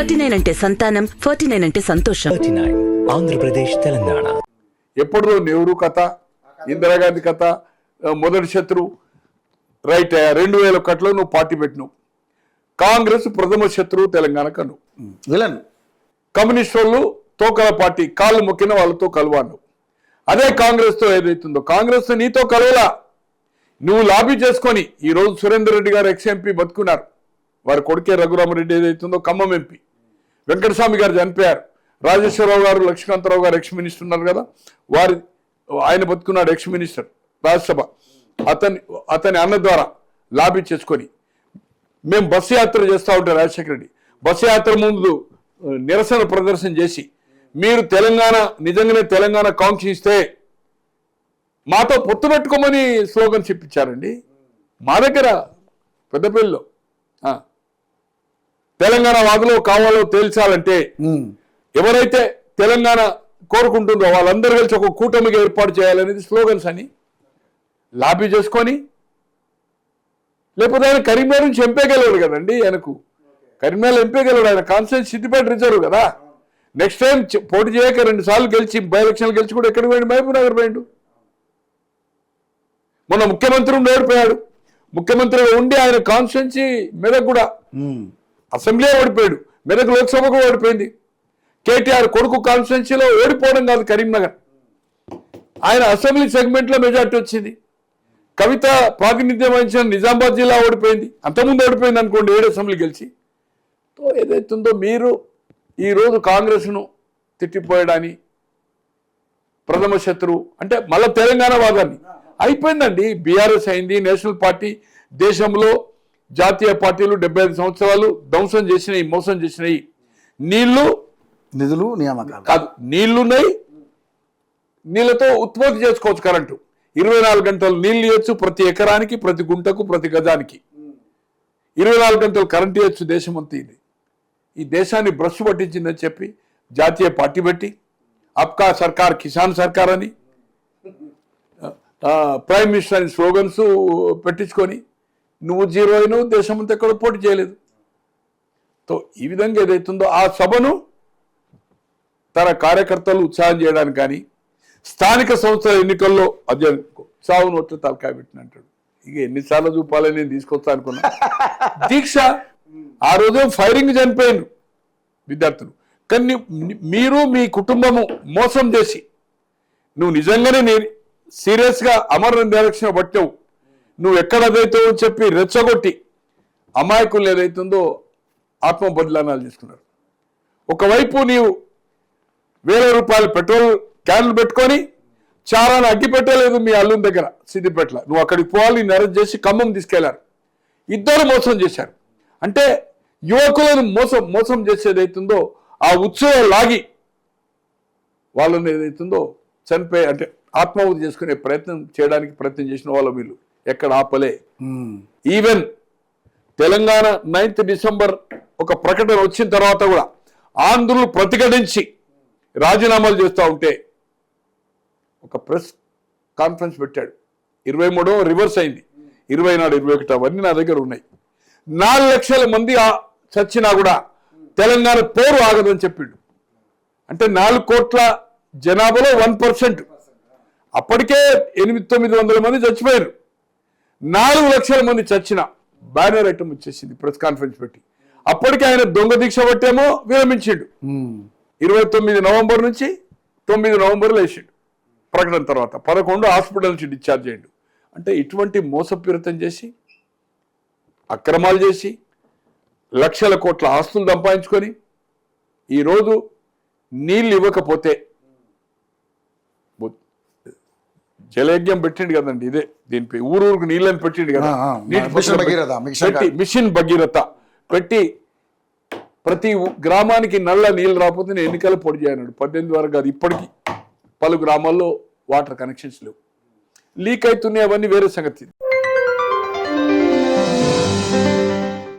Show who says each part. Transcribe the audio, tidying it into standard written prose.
Speaker 1: 49 అంటే సంతానం, 49 అంటే సంతోషం.
Speaker 2: 39 ఆంధ్రప్రదేశ్ తెలంగాణ.
Speaker 3: ఎప్పుడో నెహ్రూ కథ, ఇందిరాగాంధీ కథ, మొదటి శత్రువు రైట్. 2001లో నువ్వు పార్టీ పెట్టినావు. కాంగ్రెస్ ప్రథమ శత్రువు తెలంగాణకు అను
Speaker 4: విలన్.
Speaker 3: కమ్యూనిస్ట్ వాళ్ళు తోకల పార్టీ, కాళ్ళు మొక్కిన వాళ్ళతో కలవాను. అదే కాంగ్రెస్తో ఏదైతుందో, కాంగ్రెస్ నీతో కలవలా. నువ్వు లాబీ చేసుకొని ఈరోజు సురేందర్ రెడ్డి గారు ఎక్స్-ఎంపీ బతుకున్నారు. వారి కొడుకే రఘురామరెడ్డి ఏదైతుందో ఖమ్మం ఎంపీ, వెంకటస్వామి గారు చనిపోయారు. రాజేశ్వరరావు గారు, లక్ష్మీకాంతరావు గారు ఎక్స్ మినిస్టర్ ఉన్నారు కదా, ఆయన బతుకున్నాడు ఎక్స్ మినిస్టర్ రాజ్యసభ. అతని అన్న ద్వారా లాబీ చేసుకొని మేము బస్సు యాత్ర చేస్తూ ఉంటాం. రాజశేఖర రెడ్డి బస్సు యాత్ర ముందు నిరసన ప్రదర్శన చేసి మీరు తెలంగాణ నిజంగానే తెలంగాణ కాంక్షిస్తే మాతో పొత్తు పెట్టుకోమని స్లోగన్ చెప్పించారండి. మా దగ్గర పెద్దపల్లిలో తెలంగాణ వాదులో కావాలో తేల్చాలంటే ఎవరైతే తెలంగాణ కోరుకుంటుందో వాళ్ళందరూ కలిసి ఒక కూటమిగా ఏర్పాటు చేయాలనేది స్లోగన్స్ అని లాబీ చేసుకొని, లేకపోతే ఆయన కరీంనగర్ నుంచి ఎంపీ గెలవడు కదండి. ఆయనకు కరీంనగర్ ఎంపీ గెలవడు, ఆయన కాన్స్టిట్యూన్సీ సిద్దిపేట రిజర్వ్ కదా. నెక్స్ట్ టైం పోటీ చేయక 2 సార్లు గెలిచి బై ఎలక్షన్లు గెలిచి కూడా ఎక్కడికి పోయిండు? మహబూబ్ నగర్ పోయిండు. మొన్న ముఖ్యమంత్రి ఉండి ఓడిపోయాడు. ముఖ్యమంత్రిగా ఉండి ఆయన కాన్స్టిట్యూన్సీ మెదక్ కూడా అసెంబ్లీ ఓడిపోయాడు, మెదక్ లోక్సభ కూడా ఓడిపోయింది. కేటీఆర్ కొడుకు కాన్స్టిట్యూన్సీలో ఓడిపోవడం కాదు కరీంనగర్, ఆయన అసెంబ్లీ సెగ్మెంట్లో మెజార్టీ వచ్చింది. కవిత ప్రాతినిధ్యం వహించిన నిజామాబాద్ జిల్లా ఓడిపోయింది, అంతకుముందు ఓడిపోయింది అనుకోండి 7 అసెంబ్లీ గెలిచి. ఏదైతుందో మీరు ఈరోజు కాంగ్రెస్ను తిట్టిపోయడాన్ని ప్రథమ శత్రువు అంటే మళ్ళీ తెలంగాణ వాదాన్ని అయిపోయిందండి. బీఆర్ఎస్ అయింది, నేషనల్ పార్టీ. దేశంలో జాతీయ పార్టీలు 75 సంవత్సరాలు ధ్వంసం చేసినాయి, మోసం చేసినాయి.
Speaker 4: నిధులు నియామకాలు
Speaker 3: కాదు, నీళ్లున్నాయి, నీళ్ళతో ఉత్పత్తి చేసుకోవచ్చు కరెంటు. 24 గంటలు నీళ్ళు ఇవ్వచ్చు, ప్రతి ఎకరానికి, ప్రతి గుంటకు, ప్రతి గజానికి 24 గంటలు కరెంట్ ఇవ్వచ్చు. దేశం అంతా ఇది ఈ దేశాన్ని భ్రష్టు పట్టించిందని చెప్పి జాతీయ పార్టీ పెట్టి అప్కా సర్కార్ కిసాన్ సర్కార్ అని ప్రైమ్ మినిస్టర్ అని స్లోగన్స్ పెట్టించుకొని నువ్వు జీరో అయినావు, దేశం అంతా ఎక్కడ పోటీ చేయలేదు. ఈ విధంగా ఏదైతుందో ఆ సభను తన కార్యకర్తలు ఉత్సాహం చేయడానికి కానీ, స్థానిక సంస్థల ఎన్నికల్లో అదే చావు నోట్లు తలకాయ పెట్టినంటాడు. ఇక ఎన్నిసార్లు చూపాలని నేను తీసుకొస్తా అనుకున్నా. దీక్ష ఆ రోజు ఫైరింగ్ చనిపోయాను విద్యార్థులు. కానీ మీరు మీ కుటుంబము మోసం చేసి నువ్వు నిజంగానే నేను సీరియస్గా అమరన్ డైరెక్షన్ పట్టావు, నువ్వు ఎక్కడ అదైతే చెప్పి రెచ్చగొట్టి అమాయకులు ఏదైతుందో ఆత్మ బలిదానాలు చేసుకున్నారు. ఒకవైపు నీవు 1000 రూపాయలు పెట్రోల్ క్యాన్లు పెట్టుకొని చారాన్ని అగ్గి పెట్టలేదు మీ అల్లుని దగ్గర సిద్దిపేటలో. నువ్వు అక్కడికి పోవాలి, నేను అరెస్ట్ చేసి ఖమ్మం తీసుకెళ్లారు. ఇద్దరు మోసం చేశారు. అంటే యువకులను మోసం చేసేది అవుతుందో ఆ ఉత్సవం లాగి వాళ్ళని ఏదైతుందో చనిపోయి అంటే ఆత్మాహుతి చేసుకునే ప్రయత్నం చేసిన వాళ్ళు వీళ్ళు ఎక్కడ ఆపలే. ఈవెన్ తెలంగాణ 9th డిసెంబర్ ఒక ప్రకటన వచ్చిన తర్వాత కూడా ఆంధ్రులు ప్రతిఘటించి రాజీనామాలు చేస్తూ ఉంటే ఒక ప్రెస్ కాన్ఫరెన్స్ పెట్టాడు. 23 రివర్స్ అయింది, 24, 21 అవన్నీ నా దగ్గర ఉన్నాయి. 4 లక్షల మంది చచ్చినా కూడా తెలంగాణ పోరు ఆగదని చెప్పిండు. అంటే 4 కోట్ల జనాభాలో 1%. అప్పటికే 800-900 మంది చచ్చిపోయారు. 4 లక్షల మంది చచ్చిన బ్యానర్ ఐటమ్ వచ్చేసింది ప్రెస్ కాన్ఫరెన్స్ పెట్టి. అప్పటికే ఆయన దొంగ దీక్ష పట్టేమో విరమించిండు. 29 నవంబర్ నుంచి 9 నవంబర్లో వేసిండు ప్రకటన తర్వాత. 11 హాస్పిటల్ నుంచి డిశ్చార్జ్ అయ్యిండు. అంటే ఇటువంటి మోసపూరితం చేసి అక్రమాలు చేసి లక్షల కోట్ల ఆస్తులు సంపాదించుకొని ఈరోజు నీళ్ళు ఇవ్వకపోతే జలయజ్ఞం పెట్టిండు కదండి. ఇదే దీనిపై ఊరూరుకు నీళ్ళని పెట్టిండు కదా, మిషన్ భగీరథ పెట్టి ప్రతి గ్రామానికి నల్ల నీళ్ళు రాకపోతే నేను ఎన్నికలు పొడి చేయనాడు. 18 వరకు కాదు, ఇప్పటికీ పలు గ్రామాల్లో వాటర్ కనెక్షన్స్ లేవు, లీక్ అవుతున్నాయి. అవన్నీ వేరే సంగతి.